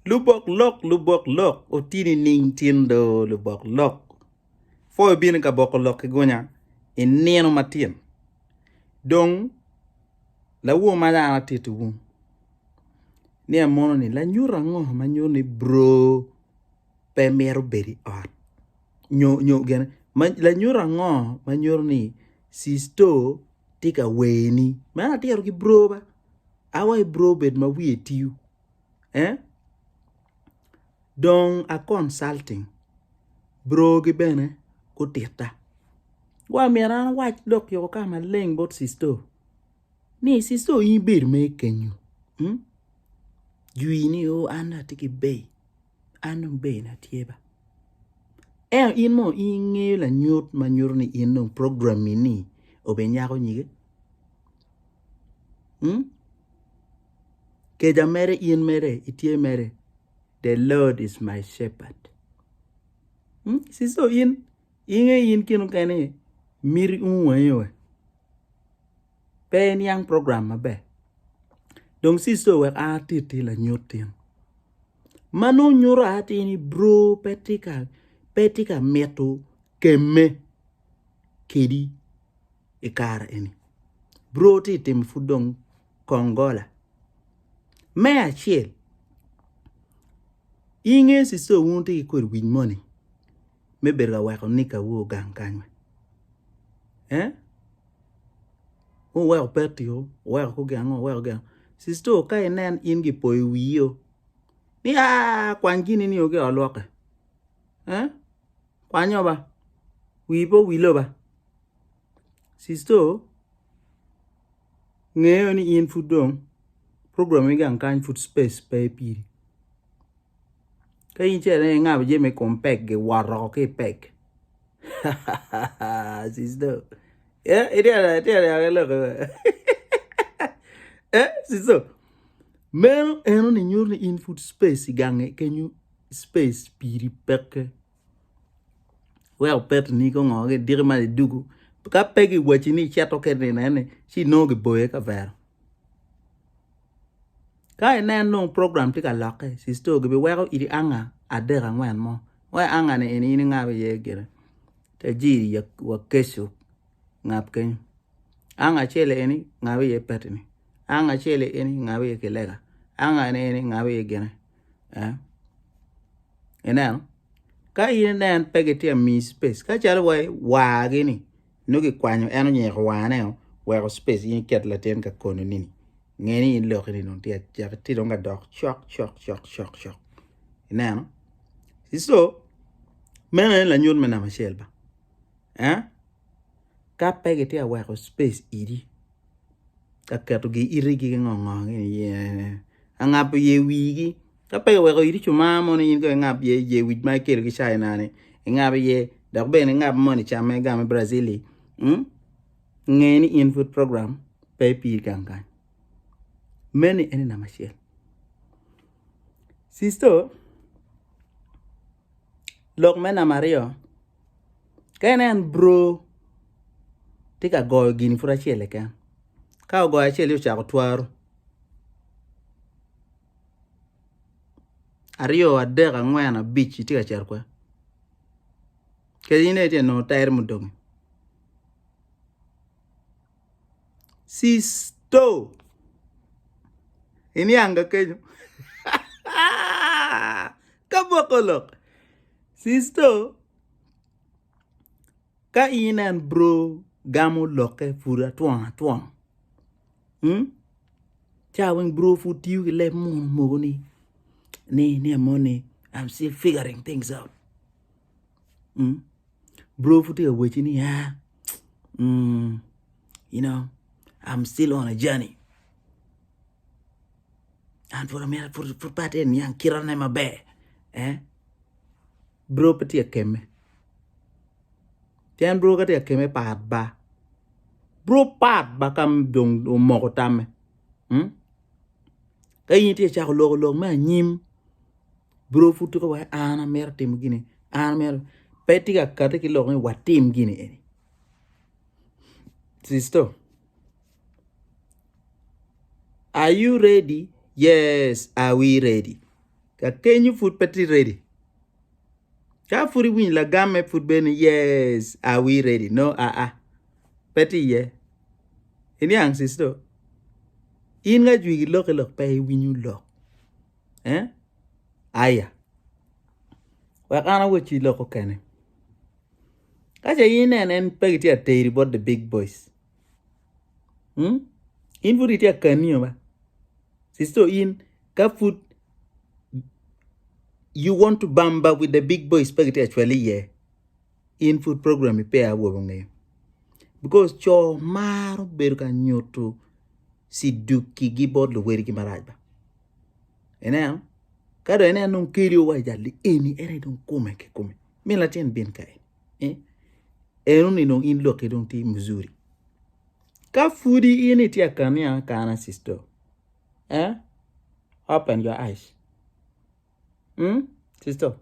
lubok lok. Otini ning tindo lubok lok. Foi bin Ka-Bokolok gonya. Neno matin. Dong la wo mala atitu wu. Ni amono ni la nyura ngo manyo ni bro pe mero beri ot. Nyo gen la nyura ngo manyo ni Sisto tika Winy. Mana tiaro ki bro ba. Awai bro bed ma wiye tiu. Dong a consulting. Bro gi bene ko tita. Wa miara wach lok yo kama leng bot Sisto. Ni Sisto yibir me kenyu. Juini o anda tiki bay. Anong bay na tieba. In mo inge la nyot manyor ni inong program ini. Obe nyako nyige. Keja mere in mere. Itie mere. The Lord is my shepherd. Sisto inge kinu kene. Miri unwewe. Pen yang program mabe. Dong Sisto wek atiti la nyotin. Mano nyora ati ni bro petika meto keme kedi ikara ini. Bro ti tim fudong Kongola. Me achiel. Inge Sisto wunti ikur Winy money. Me berga wako nika wo gang kanywe. Wako pertio, wako gang, wako gang. Sisto ka inen ingi poi wiyo. Ni kwanjini ni oge oloke. Kwanyo ba. Wipo wilo ba. Sisto ngeo ni in fudong program gang kan food space pay piri. Ka inchere ngab je me kompek ge waro ke pek. Sisto. Iti look. Sisto. Meno eno ni nyurni in food space gange kenyu space piri peke. Well pet ni ko ngoge dirma de dugu. Ka pegi wachini chato kene nene si noge boye ka ver. Ka enen no program tika loke Sisto gebe wero iri anga adera ngwen mo. Wa anga ne ini ngabe ye gere. Tajiri ya wa kesho ngap kenyu. Anga chele eni ngabe ye pet ni. Anga chele eni ngabe ye kelega. Anga ne ngabe ye gene. Enano. Ka inen pegeti mi space. Ka chalo wa gini. Nugi kwanyo eno nye wane wero space yin ket la ten ka kono nini. Ngeni in lokini non tia ti donga dok shock. Enano. Sisto mena la nyun mena Michelle ba. Ka pegeti wero space iri. Ka keto gi iri gi ngong ngini angap ye wigi. Kapag wako iri chuma mo ni yinko ngap ye wit my kid ki shay nani. Ngap ye dak ben ngap mo ni chame game Brazili. Ngeni input program pay pi kankan. Many eni na Michelle. Sisto lok mena Mario. Kenen bro tika go gini fura chele kan. Ka go chele yo chako twaro. Ario adega ngwana beach tika charkwa. Kaya ite no tayar mudong. Sisto. Ini anga kenyo. Ka-Bokolok. Sisto. Ka inan bro gamu loke fura tuang. Chaweng bro futiu le mogoni. Ni amone. I'm still figuring things out. Bro futiu wechini you know, I'm still on a journey. And for a minute, for pattern yang kira na maber. Bro pati akeme. Tian bro kati akeme paat ba. Bro paat ba kam dong omoko tame. Kaya ti cha lo ma nyim. Bro futu ko wa ana mer tim gini. Ana mer peti ka kate ki lo wa tim gini eni. Sisto. Are you ready? Yes, are we ready? Ka kenyu food petty ready. Ka food win la game food ben yes, are we ready? No, petty yeah. Ini ang sisto. In nga jwi lok pa win you lok. Aya. Wa kana wo chi lok kane. Kaja in and pegiti a tell about the big boys. In food it ya kanyo ba. Sisto in ka food you want to bamba with the big boys pegiti actually yeah. In food program pay a wo ngayon. Because cho maro beru ka nyutu si duki gibod lo weri kimarajba. Ena kada ena non kirio wa jali eni ere don kume. Min la tien bin kai. Eno ni non in loke don ti Missouri. Ka foodi ini ti akania kana sisto. Open your eyes. Sisto.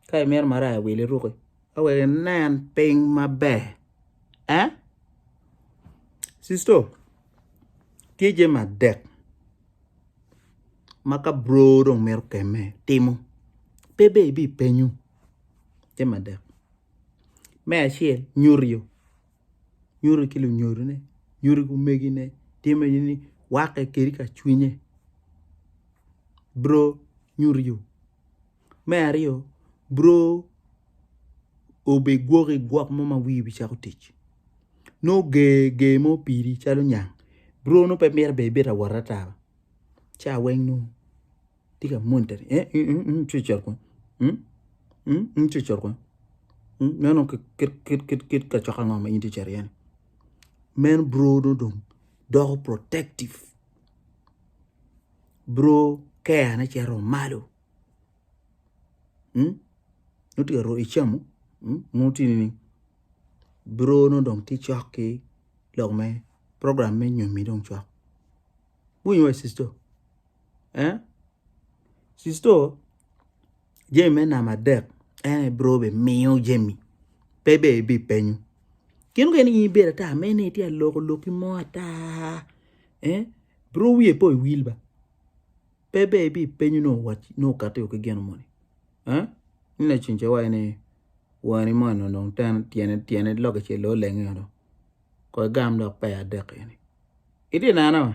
Kai mer mara wele ruko. Awe nan ping maber. Sisto. Tije ma dek. Maka bro dong mer keme. Timu. Bebe bi penyu. Tije ma dek. Me achiel nyurio. Nyuri kilo nyuri ne. Nyuri kumegi ne. Time yini wake kerika chwinye. Bro nyurio. Me ario. Bro obe gwak mama wibi chako tich. No ge mo piri chalo nyang. Bro no pe mer bebe ra warata. Cha weng no. Tika monter. Chichor ko. Chichor ko. Nano kit ka chaka ngama inti charian. Men bro no dong. Dog protective. Bro kaya na charo malo. Nuti ro ichamu. Muti ni. Bro no dong ti choki. Log me. Program me nyomi dong chok. Winy sisto. Sisto. Jeme na madek. Ene bro be meo jemi. Bebe bi penyu. Kinu keni ibera ta mene ti a loki mo ata. Bro wiye po wilba. Bebe bi penyu no kate oke geno money. Nina chinche wani mono nong tan tiene loke che lo lenge ndo. Ko gam do pa ya dek yani. Iti nana wa.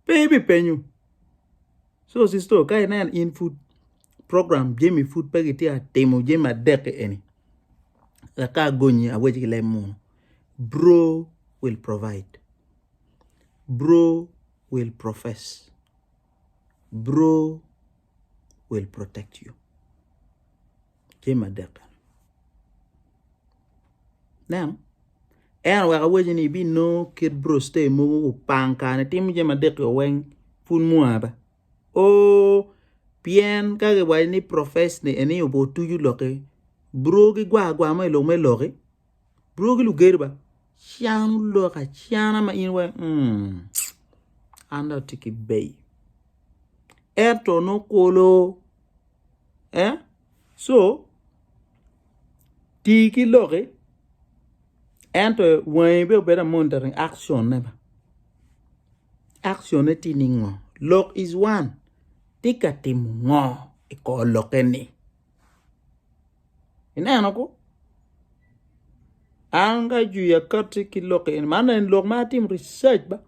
Bebe penyu. So sisto kai nan in food program Jamie food pagiti a temo jema dek any. La ka gonyi a weji le mono. Bro will provide. Bro will profess. Bro will protect you. Jema dek. Now, wa weji ni bi no kid bro stay mo panka ne tim jema dek yo weng fun muaba. Bien kage wa ni profess ni eni obo tuju loke. Bro gi gwa ma lo me loke. Bro gi lugerba. Chanu loka chana ma inwe. Anda tiki bay. Erto no kolo. So tiki loke. Ento wine be better monitoring action never. Action eti ningo. Lock is one. Tika timu ngo. Iko lokeni. Ina ko. Anga ju ya kati ki loke. Mana en lok ma tim research ba.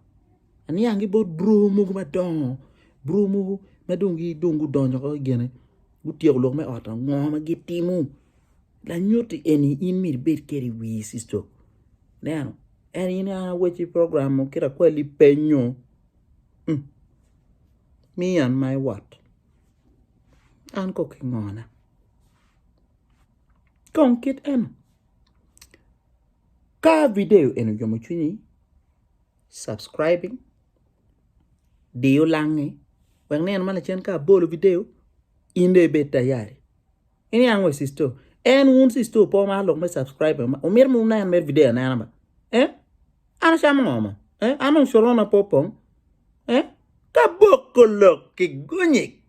Ani angi bod bro mugu madongo. Bro mugu madongi dongu donjo ko gene. Gutiyo lok me ota ngo ma gitimu. La nyoti eni in mir bet keri wi sisto. Nano. Eni ina wechi program mo kira kweli penyo. Me and my what? I'm cooking on. Come get in. Ka video enu jomo chini. Subscribing. Dio langi. Wang nene mana chen ka bolo video. Inde beta yari. Ini angwe sisto. En un sisto po ma lok me subscribe. O mir mo na mer video na namba. Ana chama ngoma. Ana shorona popong. Ka-Bokolok ki gunyik.